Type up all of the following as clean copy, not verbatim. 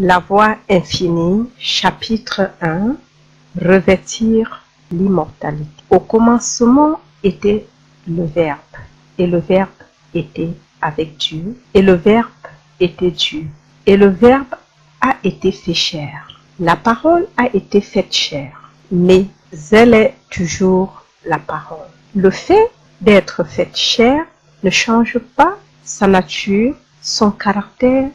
La voie infinie, chapitre 1, revêtir l'immortalité. Au commencement était le Verbe, et le Verbe était avec Dieu, et le Verbe était Dieu, et le Verbe a été fait chair. La parole a été faite chair, mais elle est toujours la parole. Le fait d'être faite chair ne change pas sa nature, son caractère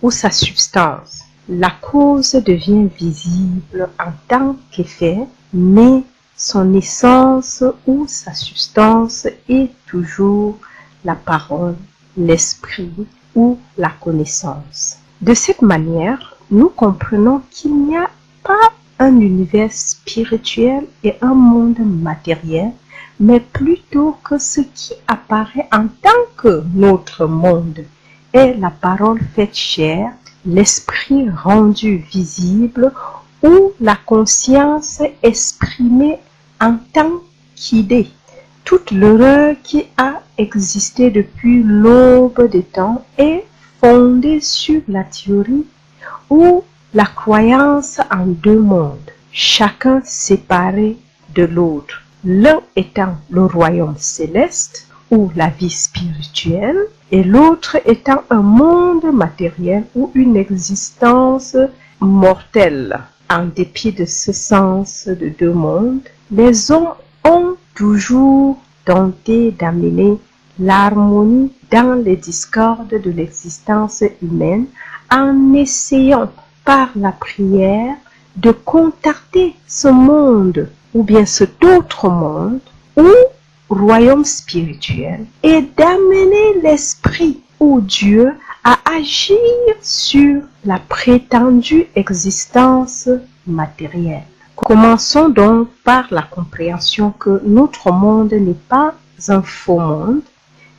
ou sa substance. La cause devient visible en tant qu'effet, mais son essence ou sa substance est toujours la parole, l'esprit ou la connaissance. De cette manière, nous comprenons qu'il n'y a pas un univers spirituel et un monde matériel, mais plutôt que ce qui apparaît en tant que notre monde est la parole faite chair, l'esprit rendu visible ou la conscience exprimée en tant qu'idée. Toute l'horreur qui a existé depuis l'aube des temps est fondée sur la théorie ou la croyance en deux mondes, chacun séparé de l'autre, l'un étant le royaume céleste ou la vie spirituelle, et l'autre étant un monde matériel ou une existence mortelle. En dépit de ce sens de deux mondes, les hommes ont toujours tenté d'amener l'harmonie dans les discordes de l'existence humaine en essayant par la prière de contacter ce monde ou bien cet autre monde ou royaume spirituel et d'amener l'esprit ou Dieu à agir sur la prétendue existence matérielle. Commençons donc par la compréhension que notre monde n'est pas un faux monde,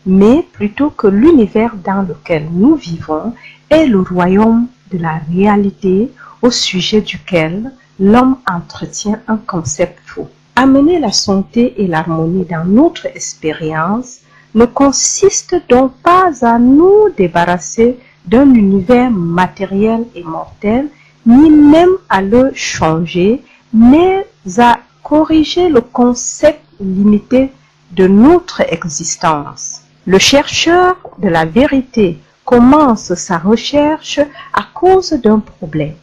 mais plutôt que l'univers dans lequel nous vivons est le royaume de la réalité au sujet duquel l'homme entretient un concept faux. Amener la santé et l'harmonie dans notre expérience ne consiste donc pas à nous débarrasser d'un univers matériel et mortel, ni même à le changer, mais à corriger le concept limité de notre existence. Le chercheur de la vérité commence sa recherche à cause d'un problème,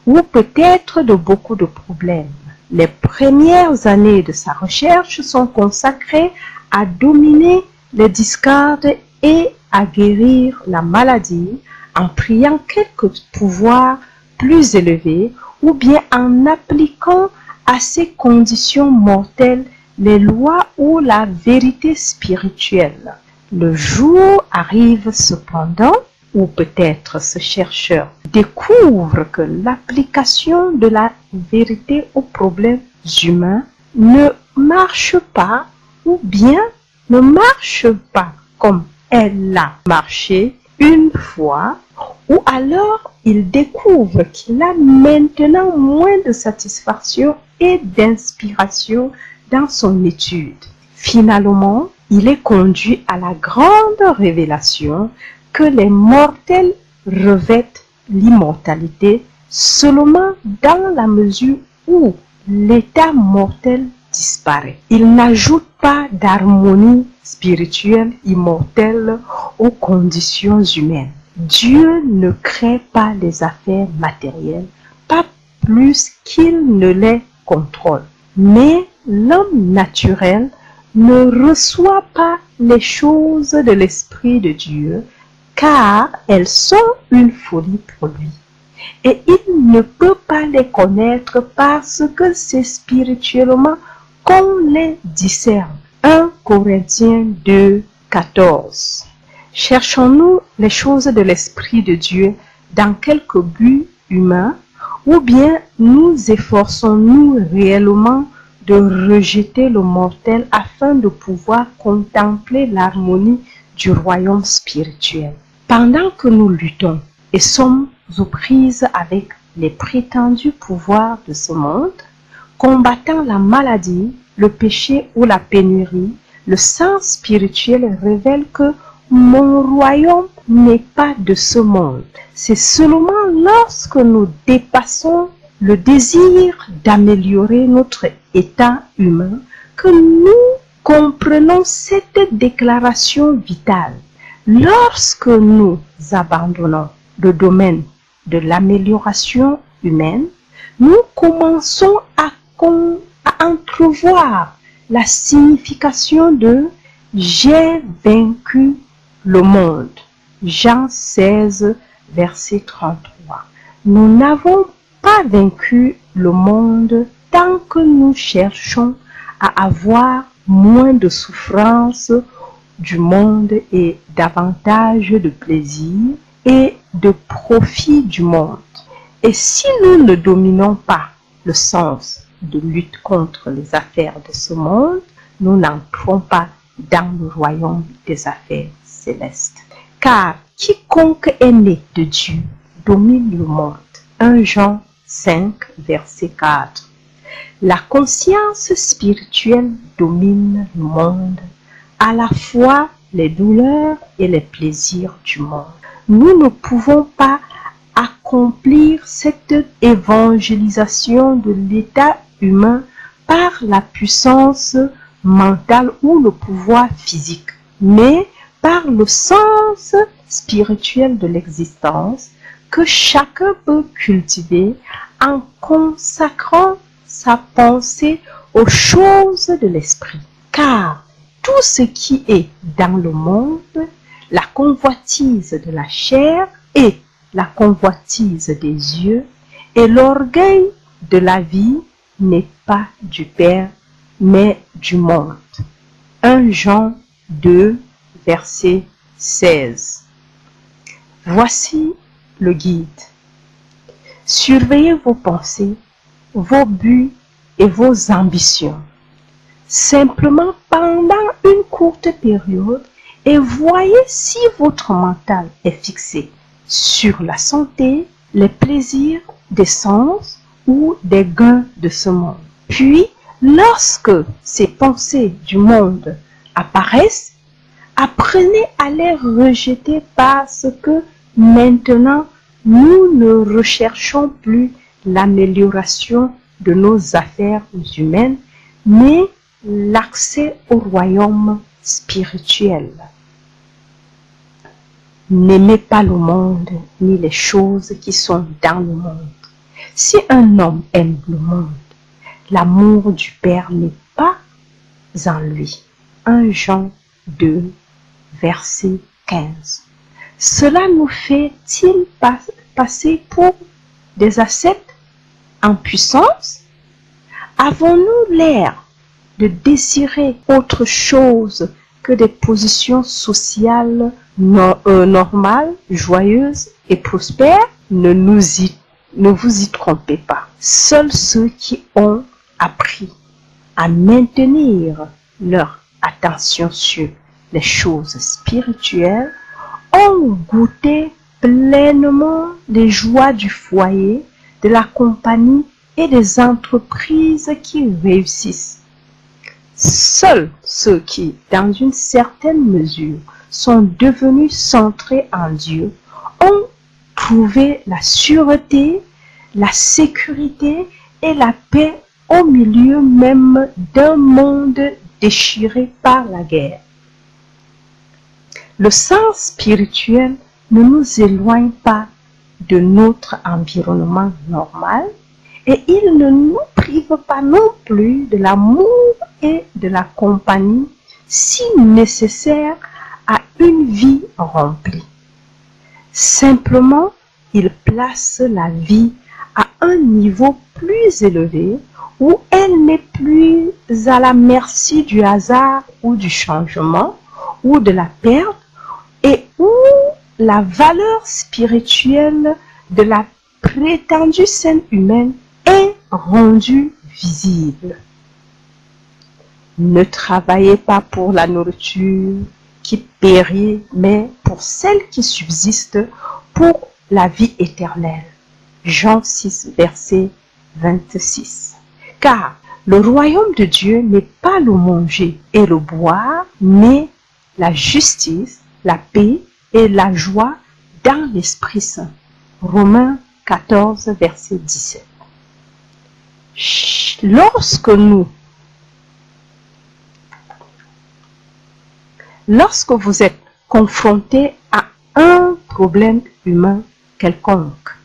ou peut-être de beaucoup de problèmes. Les premières années de sa recherche sont consacrées à dominer les discordes et à guérir la maladie en priant quelques pouvoirs plus élevés ou bien en appliquant à ces conditions mortelles les lois ou la vérité spirituelle. Le jour arrive cependant où peut-être ce chercheur découvre que l'application de la vérité aux problèmes humains ne marche pas ou bien ne marche pas comme elle a marché une fois, ou alors il découvre qu'il a maintenant moins de satisfaction et d'inspiration dans son étude. Finalement, il est conduit à la grande révélation que les mortels revêtent l'immortalité seulement dans la mesure où l'état mortel disparaît. Il n'ajoute pas d'harmonie spirituelle immortelle aux conditions humaines. Dieu ne crée pas les affaires matérielles, pas plus qu'il ne les contrôle. Mais l'homme naturel ne reçoit pas les choses de l'Esprit de Dieu, car elles sont une folie pour lui. Et il ne peut pas les connaître parce que c'est spirituellement qu'on les discerne. 1 Corinthiens 2, 14. Cherchons-nous les choses de l'Esprit de Dieu dans quelque but humain, ou bien nous efforçons-nous réellement de rejeter le mortel afin de pouvoir contempler l'harmonie du royaume spirituel? Pendant que nous luttons et sommes aux prises avec les prétendus pouvoirs de ce monde, combattant la maladie, le péché ou la pénurie, le sens spirituel révèle que mon royaume n'est pas de ce monde. C'est seulement lorsque nous dépassons le désir d'améliorer notre état humain que nous comprenons cette déclaration vitale. Lorsque nous abandonnons le domaine de l'amélioration humaine, nous commençons à entrevoir la signification de « j'ai vaincu le monde ». Jean 16, verset 33. Nous n'avons pas vaincu le monde tant que nous cherchons à avoir moins de souffrance du monde et davantage de plaisir et de profit du monde. Et si nous ne dominons pas le sens de lutte contre les affaires de ce monde, nous n'entrons pas dans le royaume des affaires célestes. Car quiconque est né de Dieu domine le monde. 1 Jean 5, verset 4. La conscience spirituelle domine le monde, à la fois les douleurs et les plaisirs du monde. Nous ne pouvons pas accomplir cette évangélisation de l'état humain par la puissance mentale ou le pouvoir physique, mais par le sens spirituel de l'existence que chacun peut cultiver en consacrant sa pensée aux choses de l'esprit. Car tout ce qui est dans le monde, la convoitise de la chair et la convoitise des yeux et l'orgueil de la vie n'est pas du Père, mais du monde. 1 Jean 2, verset 16. Voici le guide. Surveillez vos pensées, vos buts et vos ambitions, simplement pendant une courte période, et voyez si votre mental est fixé sur la santé, les plaisirs des sens ou des gains de ce monde. Puis, lorsque ces pensées du monde apparaissent, apprenez à les rejeter parce que maintenant, nous ne recherchons plus l'amélioration de nos affaires humaines, mais l'accès au royaume spirituel. N'aimez pas le monde ni les choses qui sont dans le monde. Si un homme aime le monde, l'amour du Père n'est pas en lui. 1 Jean 2, verset 15. Cela nous fait-il passer pour des ascètes en puissance? Avons-nous l'air de désirer autre chose que des positions sociales normales, joyeuses et prospères? Ne vous y trompez pas. Seuls ceux qui ont appris à maintenir leur attention sur les choses spirituelles ont goûté pleinement les joies du foyer, de la compagnie et des entreprises qui réussissent. Seuls ceux qui, dans une certaine mesure, sont devenus centrés en Dieu ont trouvé la sûreté, la sécurité et la paix au milieu même d'un monde déchiré par la guerre. Le sens spirituel ne nous éloigne pas de notre environnement normal et il ne nous prive pas non plus de l'amour et de la compagnie si nécessaire à une vie remplie. Simplement, il place la vie à un niveau plus élevé où elle n'est plus à la merci du hasard ou du changement ou de la perte et où la valeur spirituelle de la prétendue scène humaine est rendue visible. Ne travaillez pas pour la nourriture qui périt, mais pour celle qui subsiste pour la vie éternelle. Jean 6, verset 26. Car le royaume de Dieu n'est pas le manger et le boire, mais la justice, la paix et la joie dans l'Esprit Saint. Romains 14, verset 17. Lorsque vous êtes confronté à un problème humain quelconque,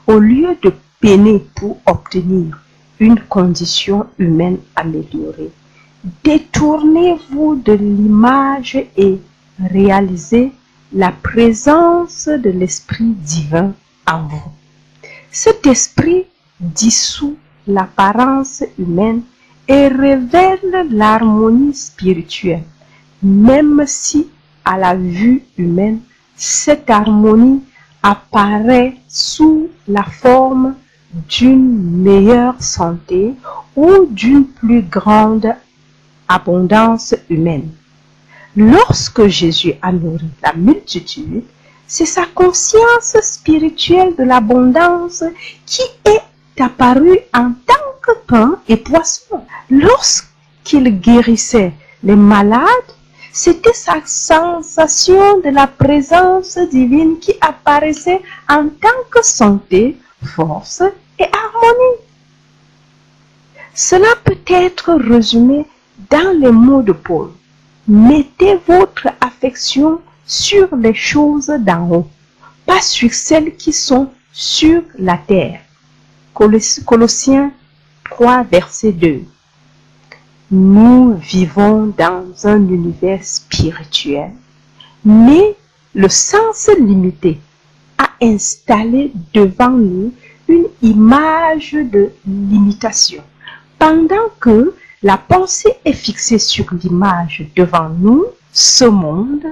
au lieu de peiner pour obtenir une condition humaine améliorée, détournez-vous de l'image et réalisez la présence de l'Esprit divin en vous. Cet esprit dissout l'apparence humaine et révèle l'harmonie spirituelle, même si à la vue humaine, cette harmonie apparaît sous la forme d'une meilleure santé ou d'une plus grande abondance humaine. Lorsque Jésus a nourri la multitude, c'est sa conscience spirituelle de l'abondance qui est apparue en tant que pain et poisson. Lorsqu'il guérissait les malades, c'était sa sensation de la présence divine qui apparaissait en tant que santé, force et harmonie. Cela peut être résumé dans les mots de Paul. Mettez votre affection sur les choses d'en haut, pas sur celles qui sont sur la terre. Colossiens 3, verset 2. Nous vivons dans un univers spirituel, mais le sens limité a installé devant nous une image de limitation. Pendant que la pensée est fixée sur l'image devant nous, ce monde,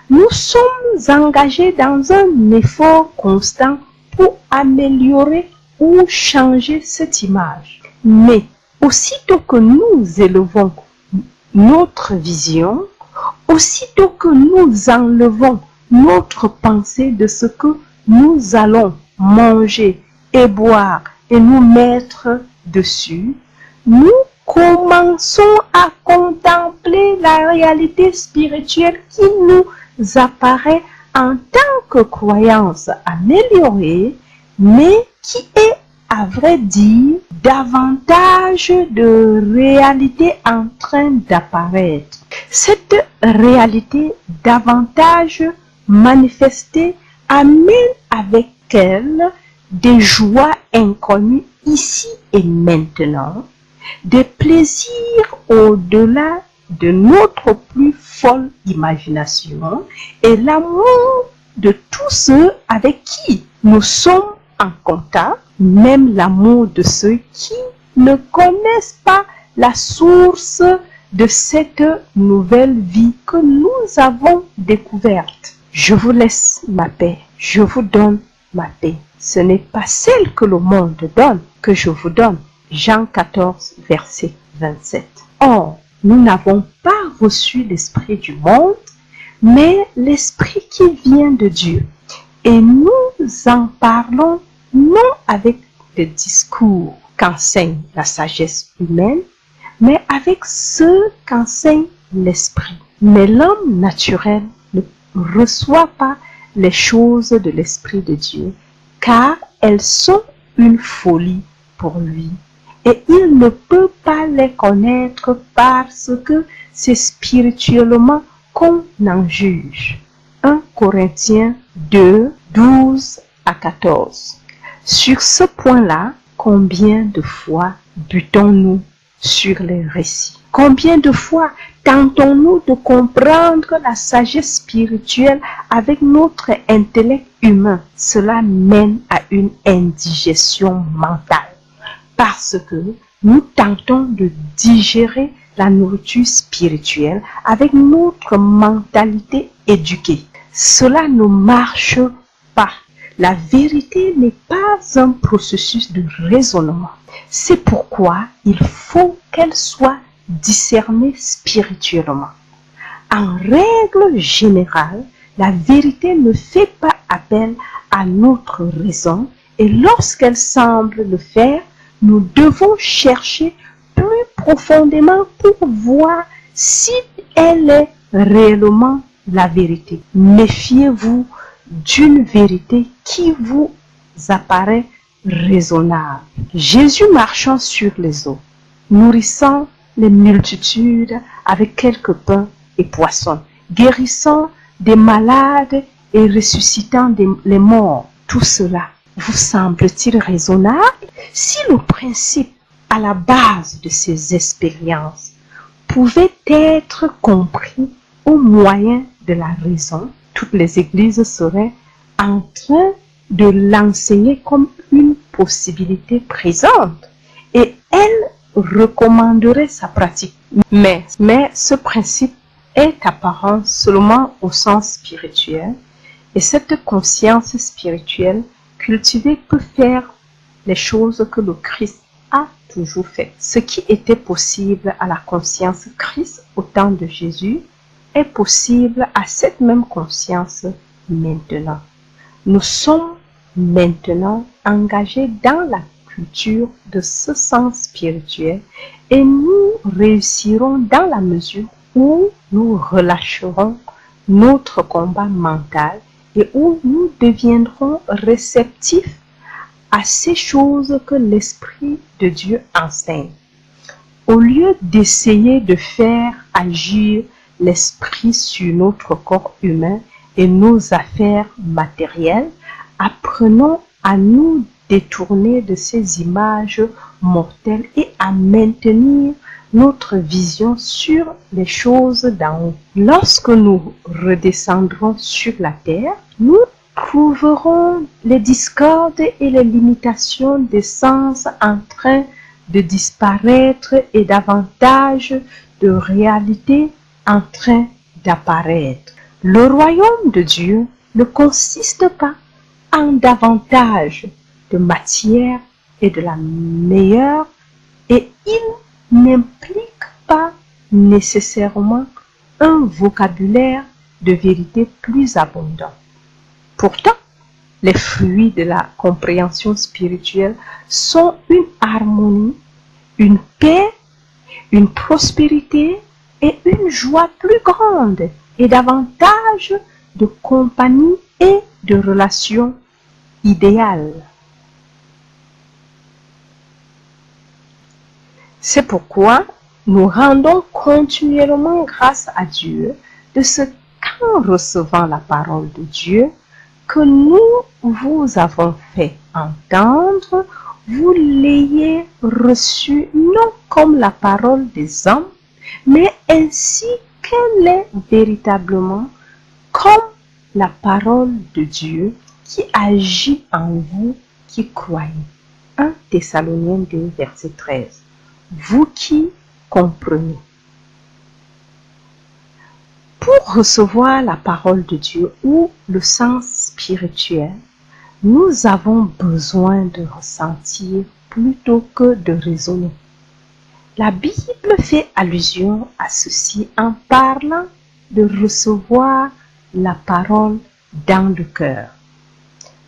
nous sommes engagés dans un effort constant pour améliorer ou changer cette image. Mais aussitôt que nous élevons notre vision, aussitôt que nous enlevons notre pensée de ce que nous allons manger et boire et nous mettre dessus, nous commençons à contempler la réalité spirituelle qui nous apparaît en tant que croyance améliorée, mais qui est, à vrai dire, davantage de réalité en train d'apparaître. Cette réalité davantage manifestée amène avec elle des joies inconnues ici et maintenant, des plaisirs au-delà de notre plus folle imagination et l'amour de tous ceux avec qui nous sommes en contact, même l'amour de ceux qui ne connaissent pas la source de cette nouvelle vie que nous avons découverte. Je vous laisse ma paix, je vous donne ma paix. Ce n'est pas celle que le monde donne que je vous donne. Jean 14, verset 27. Or, nous n'avons pas reçu l'esprit du monde, mais l'esprit qui vient de Dieu. Et nous en parlons non avec des discours qu'enseigne la sagesse humaine, mais avec ceux qu'enseigne l'esprit. Mais l'homme naturel ne reçoit pas les choses de l'esprit de Dieu, car elles sont une folie pour lui. Et il ne peut pas les connaître parce que c'est spirituellement qu'on en juge. 1 Corinthiens 2, 12 à 14. Sur ce point-là, combien de fois butons-nous sur les récits? Combien de fois tentons-nous de comprendre la sagesse spirituelle avec notre intellect humain? Cela mène à une indigestion mentale. Parce que nous tentons de digérer la nourriture spirituelle avec notre mentalité éduquée. Cela ne marche pas. La vérité n'est pas un processus de raisonnement. C'est pourquoi il faut qu'elle soit discernée spirituellement. En règle générale, la vérité ne fait pas appel à notre raison et lorsqu'elle semble le faire, nous devons chercher plus profondément pour voir si elle est réellement la vérité. Méfiez-vous d'une vérité qui vous apparaît raisonnable. Jésus marchant sur les eaux, nourrissant les multitudes avec quelques pains et poissons, guérissant des malades et ressuscitant les morts. Tout cela vous semble-t-il raisonnable? Si le principe à la base de ces expériences pouvait être compris au moyen de la raison, toutes les églises seraient en train de l'enseigner comme une possibilité présente et elles recommanderaient sa pratique. Mais ce principe est apparent seulement au sens spirituel et cette conscience spirituelle cultivée peut faire les choses que le Christ a toujours faites. Ce qui était possible à la conscience Christ au temps de Jésus est possible à cette même conscience maintenant. Nous sommes maintenant engagés dans la culture de ce sens spirituel et nous réussirons dans la mesure où nous relâcherons notre combat mental et où nous deviendrons réceptifs à ces choses que l'Esprit de Dieu enseigne. Au lieu d'essayer de faire agir l'Esprit sur notre corps humain et nos affaires matérielles, apprenons à nous détourner de ces images mortelles et à maintenir notre vision sur les choses d'en haut. Lorsque nous redescendrons sur la terre, nous trouverons les discordes et les limitations des sens en train de disparaître et davantage de réalité en train d'apparaître. Le royaume de Dieu ne consiste pas en davantage de matière et de la meilleure et il n'implique pas nécessairement un vocabulaire de vérité plus abondant. Pourtant, les fruits de la compréhension spirituelle sont une harmonie, une paix, une prospérité et une joie plus grande et davantage de compagnie et de relations idéales. C'est pourquoi nous rendons continuellement grâce à Dieu de ce qu'en recevant la parole de Dieu que nous vous avons fait entendre, vous l'ayez reçue non comme la parole des hommes, mais ainsi qu'elle est véritablement comme la parole de Dieu qui agit en vous qui croyez. 1 Thessaloniciens 2, verset 13. Vous qui comprenez. Pour recevoir la parole de Dieu ou le sens spirituel, nous avons besoin de ressentir plutôt que de raisonner. La Bible fait allusion à ceci en parlant de recevoir la parole dans le cœur.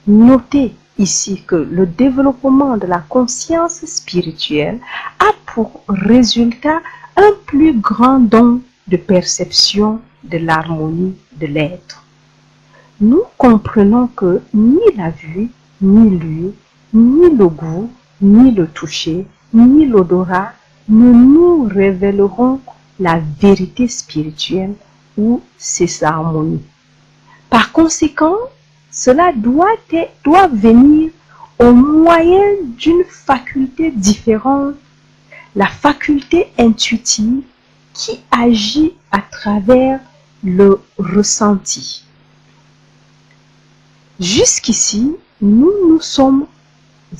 Notez ici que le développement de la conscience spirituelle a pour résultat un plus grand don de perception de l'harmonie de l'être. Nous comprenons que ni la vue, ni l'ouïe, ni le goût, ni le toucher, ni l'odorat ne nous révéleront la vérité spirituelle ou ses harmonies. Par conséquent, cela doit venir au moyen d'une faculté différente, la faculté intuitive qui agit à travers le ressenti. Jusqu'ici, nous nous sommes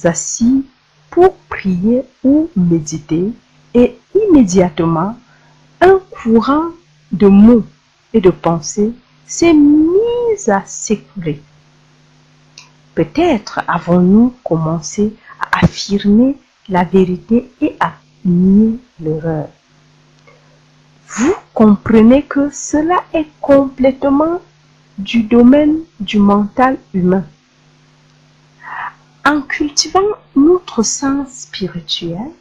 assis pour prier ou méditer et immédiatement, un courant de mots et de pensées s'est mis à s'écouler. Peut-être avons-nous commencé à affirmer la vérité et à nier l'erreur. Vous comprenez que cela est complètement du domaine du mental humain. En cultivant notre sens spirituel,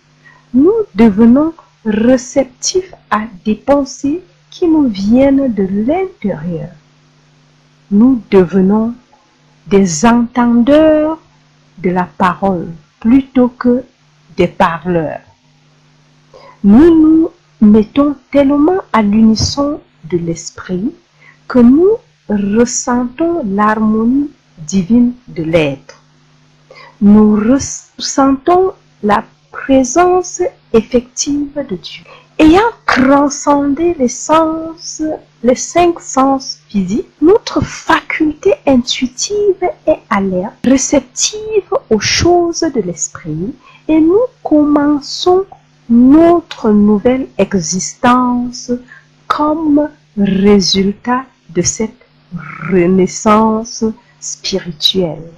nous devenons réceptifs à des pensées qui nous viennent de l'intérieur, nous devenons des entendeurs de la parole plutôt que des parleurs. Nous nous mettons tellement à l'unisson de l'esprit que nous ressentons l'harmonie divine de l'être. Nous ressentons la présence effective de Dieu. Ayant transcendé les 5 sens physiques, notre faculté intuitive est alerte, réceptive aux choses de l'esprit, et nous commençons notre nouvelle existence comme résultat de cette renaissance spirituelle.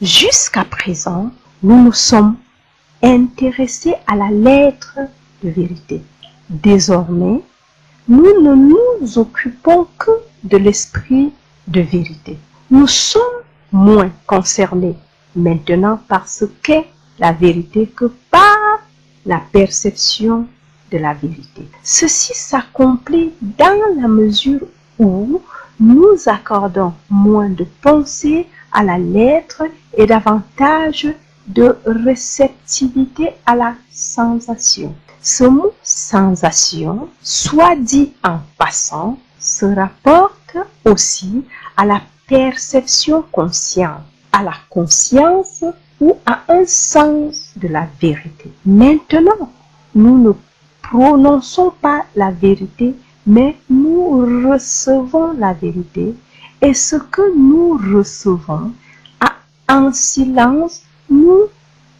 Jusqu'à présent, nous nous sommes intéressés à la lettre de vérité. Désormais, nous ne nous occupons que de l'esprit de vérité. Nous sommes moins concernés maintenant par ce qu'est la vérité que par la perception de la vérité. Ceci s'accomplit dans la mesure où nous accordons moins de pensée à la lettre et davantage de réceptivité à la sensation. Ce mot sensation, soit dit en passant, se rapporte aussi à la perception consciente, à la conscience ou à un sens de la vérité. Maintenant, nous ne prononçons pas la vérité, mais nous recevons la vérité, et ce que nous recevons en silence, nous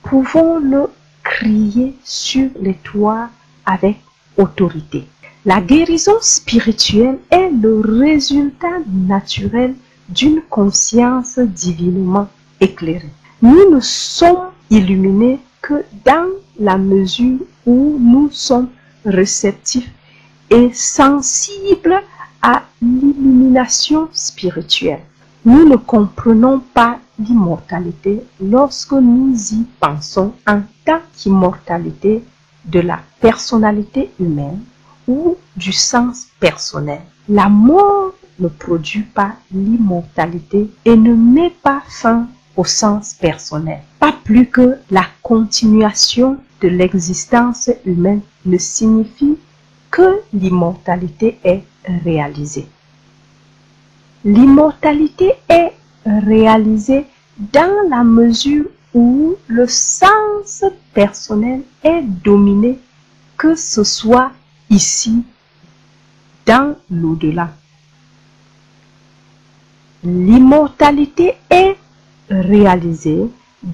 pouvons le crier sur les toits avec autorité. La guérison spirituelle est le résultat naturel d'une conscience divinement éclairée. Nous ne sommes illuminés que dans la mesure où nous sommes réceptifs et sensibles à l'illumination spirituelle. Nous ne comprenons pas l'immortalité lorsque nous y pensons en tant qu'immortalité de la personnalité humaine ou du sens personnel. La mort ne produit pas l'immortalité et ne met pas fin au sens personnel. Pas plus que la continuation de l'existence humaine ne signifie que l'immortalité est réalisée. L'immortalité est réalisée dans la mesure où le sens personnel est dominé, que ce soit ici, dans l'au-delà. L'immortalité est réalisée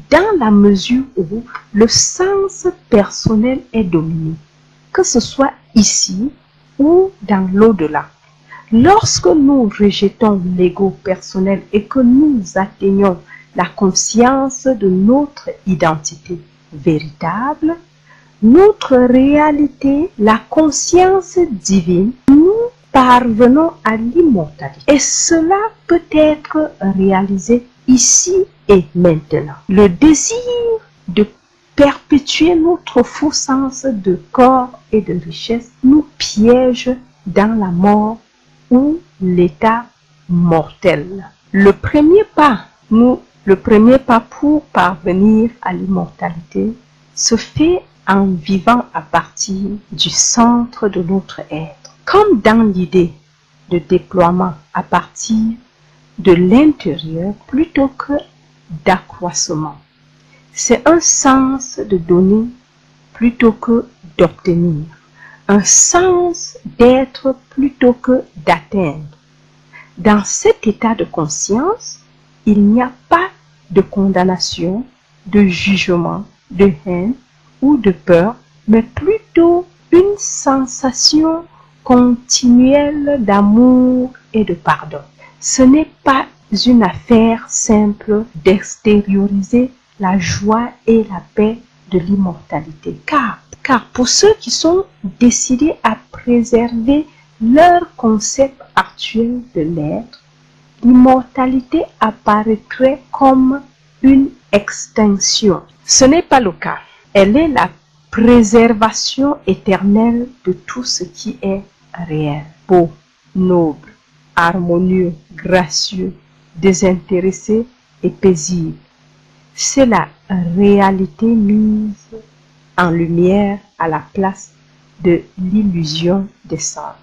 dans la mesure où le sens personnel est dominé, que ce soit ici ou dans l'au-delà. Lorsque nous rejetons l'ego personnel et que nous atteignons la conscience de notre identité véritable, notre réalité, la conscience divine, nous parvenons à l'immortalité. Et cela peut être réalisé ici et maintenant. Le désir de perpétuer notre faux sens de corps et de richesse nous piège dans la mort ou l'état mortel. Le premier pas pour parvenir à l'immortalité se fait en vivant à partir du centre de notre être. Comme dans l'idée de déploiement à partir de l'intérieur plutôt que d'accroissement. C'est un sens de donner plutôt que d'obtenir. Un sens d'être plutôt que d'atteindre. Dans cet état de conscience, il n'y a pas de condamnation, de jugement, de haine ou de peur, mais plutôt une sensation continuelle d'amour et de pardon. Ce n'est pas une affaire simple d'extérioriser la joie et la paix de l'immortalité. Car pour ceux qui sont décidés à préserver leur concept actuel de l'être, l'immortalité apparaîtrait comme une extinction. Ce n'est pas le cas. Elle est la préservation éternelle de tout ce qui est réel. beau, noble, harmonieux, gracieux, désintéressé et paisible. C'est la réalité mise en lumière à la place de l'illusion des sens.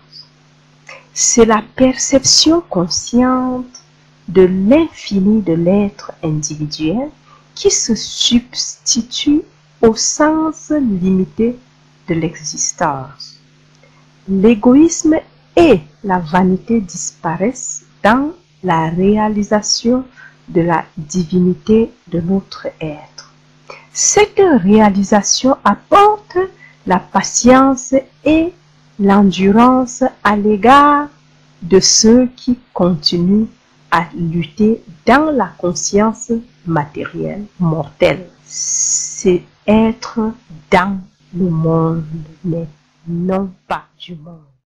C'est la perception consciente de l'infini de l'être individuel qui se substitue au sens limité de l'existence. L'égoïsme et la vanité disparaissent dans la réalisation de la divinité de notre être. Cette réalisation apporte la patience et l'endurance à l'égard de ceux qui continuent à lutter dans la conscience matérielle mortelle. C'est être dans le monde, mais non pas du monde.